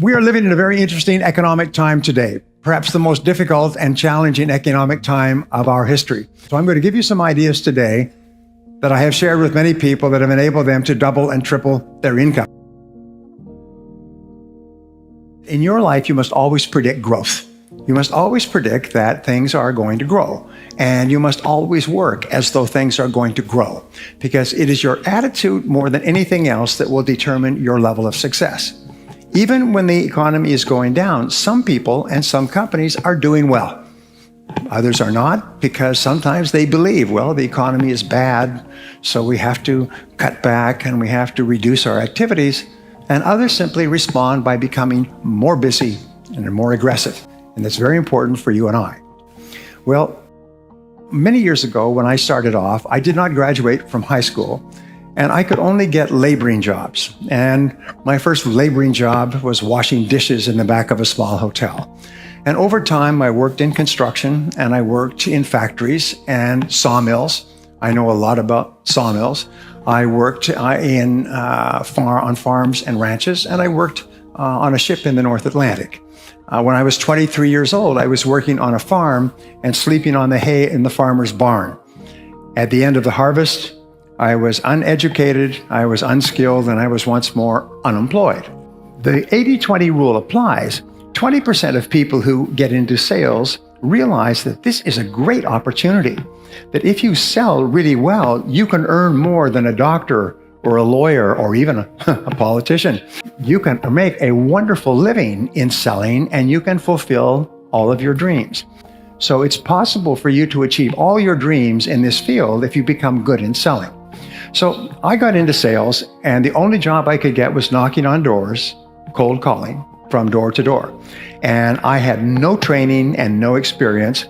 We are living in a very interesting economic time today, perhaps the most difficult and challenging economic time of our history. So I'm going to give you some ideas today that I have shared with many people that have enabled them to double and triple their income. In your life, you must always predict growth. You must always predict that things are going to grow. And you must always work as though things are going to grow, because it is your attitude more than anything else that will determine your level of success. Even when the economy is going down, some people and some companies are doing well. Others are not, because sometimes they believe, well, the economy is bad, so we have to cut back and we have to reduce our activities. And others simply respond by becoming more busy and more aggressive. And that's very important for you and I. Well, many years ago when I started off, I did not graduate from high school, and I could only get laboring jobs. And my first laboring job was washing dishes in the back of a small hotel. And over time, I worked in construction, and I worked in factories and sawmills. I know a lot about sawmills. I worked on farms and ranches, and I worked on a ship in the North Atlantic. When I was 23 years old, I was working on a farm and sleeping on the hay in the farmer's barn. At the end of the harvest, I was uneducated, I was unskilled, and I was once more unemployed. The 80-20 rule applies. 20% of people who get into sales realize that this is a great opportunity, that if you sell really well, you can earn more than a doctor or a lawyer or even a politician. You can make a wonderful living in selling, and you can fulfill all of your dreams. So it's possible for you to achieve all your dreams in this field if you become good in selling. So I got into sales, and the only job I could get was knocking on doors, cold calling from door to door. And I had no training and no experience.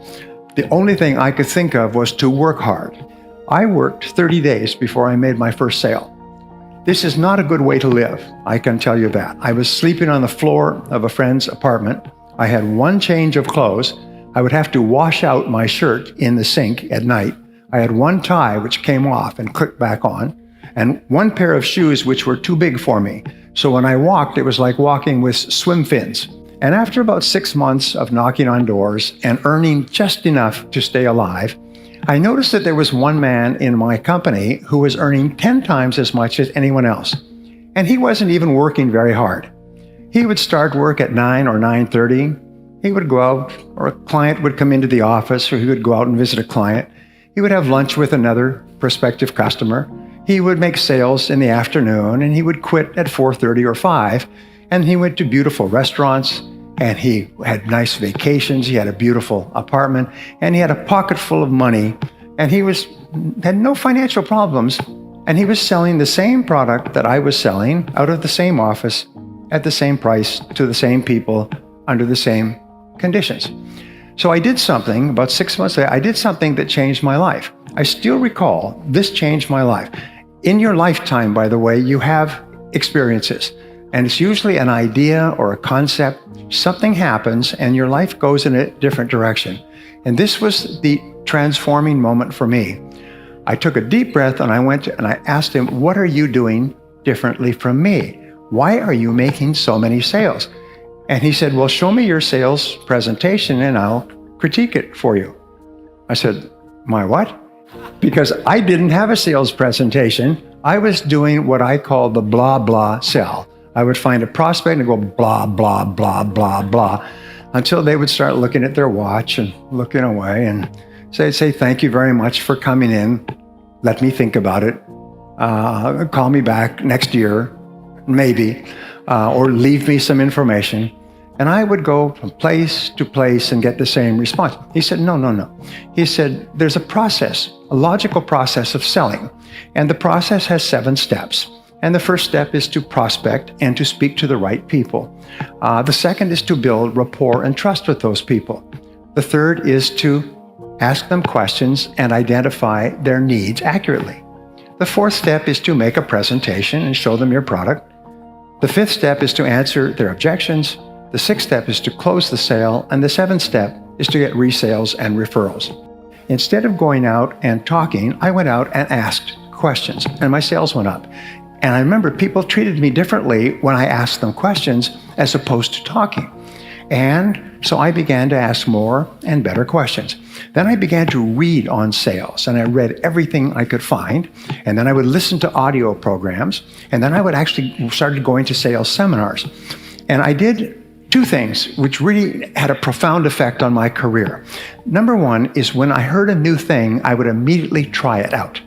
The only thing I could think of was to work hard. I worked 30 days before I made my first sale. This is not a good way to live, I can tell you that. I was sleeping on the floor of a friend's apartment. I had one change of clothes. I would have to wash out my shirt in the sink at night. I had one tie which came off and clicked back on, and one pair of shoes which were too big for me. So when I walked, it was like walking with swim fins. And after about 6 months of knocking on doors and earning just enough to stay alive, I noticed that there was one man in my company who was earning 10 times as much as anyone else. And he wasn't even working very hard. He would start work at 9 or 9:30. He would go out, or a client would come into the office, or he would go out and visit a client. He would have lunch with another prospective customer. He would make sales in the afternoon, and he would quit at 4:30 or 5. And he went to beautiful restaurants, and he had nice vacations. He had a beautiful apartment, and he had a pocket full of money, and he had no financial problems. And he was selling the same product that I was selling out of the same office at the same price to the same people under the same conditions. So I did something about 6 months later. I did something that changed my life. I still recall this changed my life. In your lifetime, by the way, you have experiences. And it's usually an idea or a concept. Something happens and your life goes in a different direction. And this was the transforming moment for me. I took a deep breath and I went and I asked him, what are you doing differently from me? Why are you making so many sales? And he said, well, show me your sales presentation and I'll critique it for you. I said, my what? Because I didn't have a sales presentation. I was doing what I call the blah, blah sell. I would find a prospect and go blah, blah, blah, blah, blah, until they would start looking at their watch and looking away and say, thank you very much for coming in. Let me think about it. Call me back next year, maybe, or leave me some information. And I would go from place to place and get the same response. He said, no. He said, there's a process, a logical process of selling. And the process has 7 steps. And the first step is to prospect and to speak to the right people. The second is to build rapport and trust with those people. The third is to ask them questions and identify their needs accurately. The fourth step is to make a presentation and show them your product. The fifth step is to answer their objections. The sixth step is to close the sale. And the seventh step is to get resales and referrals. Instead of going out and talking, I went out and asked questions, and my sales went up. And I remember people treated me differently when I asked them questions as opposed to talking. And so I began to ask more and better questions. Then I began to read on sales, and I read everything I could find. And then I would listen to audio programs, and then I would actually started going to sales seminars. And I did two things which really had a profound effect on my career. Number one is when I heard a new thing, I would immediately try it out.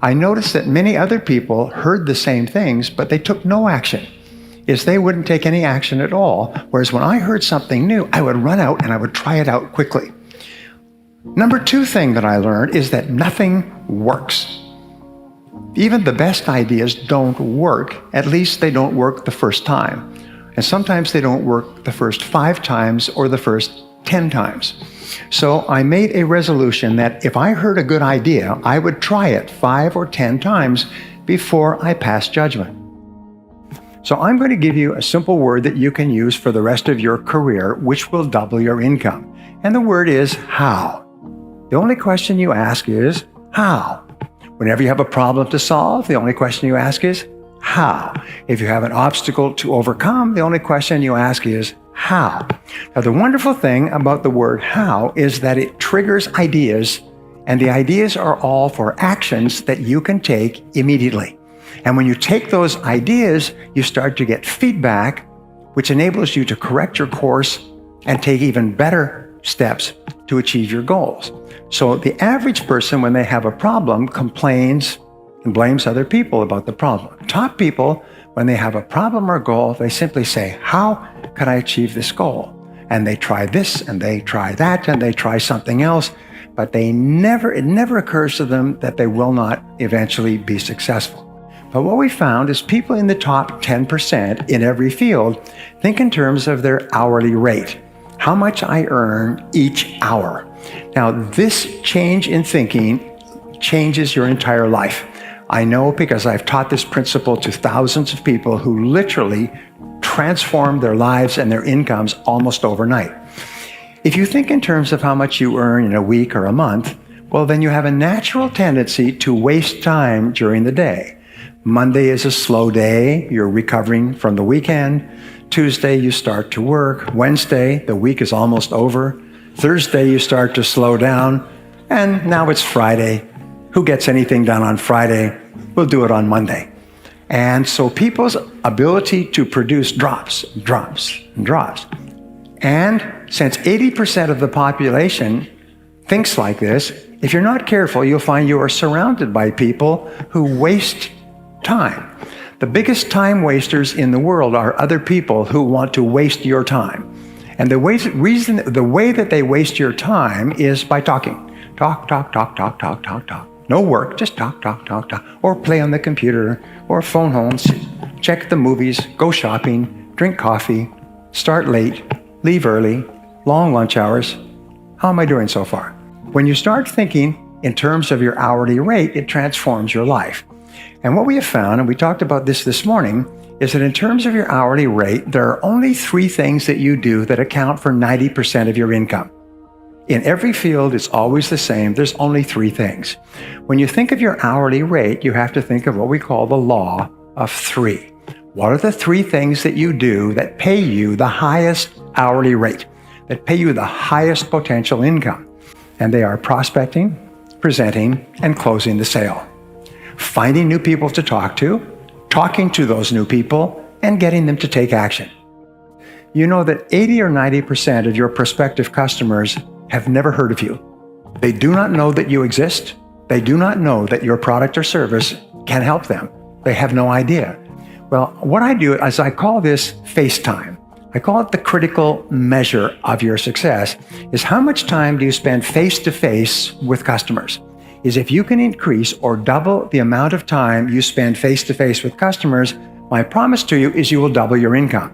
I noticed that many other people heard the same things, but they took no action. They wouldn't take any action at all. Whereas when I heard something new, I would run out and I would try it out quickly. Number two thing that I learned is that nothing works. Even the best ideas don't work. At least they don't work the first time. And sometimes they don't work the first 5 times or the first 10 times. So I made a resolution that if I heard a good idea, I would try it 5 or 10 times before I passed judgment. So I'm going to give you a simple word that you can use for the rest of your career, which will double your income. And the word is how. The only question you ask is how. Whenever you have a problem to solve, the only question you ask is how. If you have an obstacle to overcome, the only question you ask is how. Now, the wonderful thing about the word how is that it triggers ideas, and the ideas are all for actions that you can take immediately. And when you take those ideas, you start to get feedback, which enables you to correct your course and take even better steps to achieve your goals. So the average person, when they have a problem, complains and blames other people about the problem. Top people, when they have a problem or goal, they simply say, how can I achieve this goal? And they try this and they try that and they try something else, but it never occurs to them that they will not eventually be successful. But what we found is people in the top 10% in every field think in terms of their hourly rate, how much I earn each hour. Now, this change in thinking changes your entire life. I know because I've taught this principle to thousands of people who literally transformed their lives and their incomes almost overnight. If you think in terms of how much you earn in a week or a month, well, then you have a natural tendency to waste time during the day. Monday is a slow day. You're recovering from the weekend. Tuesday, you start to work. Wednesday, the week is almost over. Thursday, you start to slow down. And now it's Friday. Who gets anything done on Friday? We'll do it on Monday. And so people's ability to produce drops. And since 80% of the population thinks like this, if you're not careful, you'll find you are surrounded by people who waste time. The biggest time wasters in the world are other people who want to waste your time. And the way that they waste your time is by talking. Talk. No work, just talk. Or play on the computer, or phone home, check the movies, go shopping, drink coffee, start late, leave early, long lunch hours. How am I doing so far? When you start thinking in terms of your hourly rate, it transforms your life. And what we have found, and we talked about this morning, is that in terms of your hourly rate, there are only 3 things that you do that account for 90% of your income. In every field, it's always the same. There's only 3 things. When you think of your hourly rate, you have to think of what we call the law of 3. What are the 3 things that you do that pay you the highest hourly rate, that pay you the highest potential income? And they are prospecting, presenting, and closing the sale. Finding new people to talk to, talking to those new people, and getting them to take action. You know that 80 or 90% of your prospective customers have never heard of you. They do not know that you exist. They do not know that your product or service can help them. They have no idea. Well, what I do is I call this face time. I call it the critical measure of your success, is how much time do you spend face-to-face with customers? Is if you can increase or double the amount of time you spend face-to-face with customers, my promise to you is you will double your income.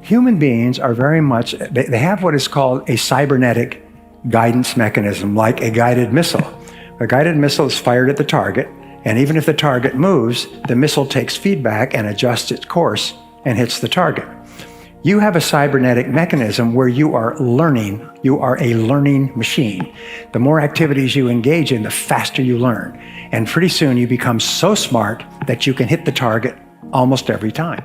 Human beings are very much, they have what is called a cybernetic guidance mechanism, like a guided missile. A guided missile is fired at the target, and even if the target moves, the missile takes feedback and adjusts its course and hits the target. You have a cybernetic mechanism where you are learning. You are a learning machine. The more activities you engage in, the faster you learn. And pretty soon you become so smart that you can hit the target almost every time.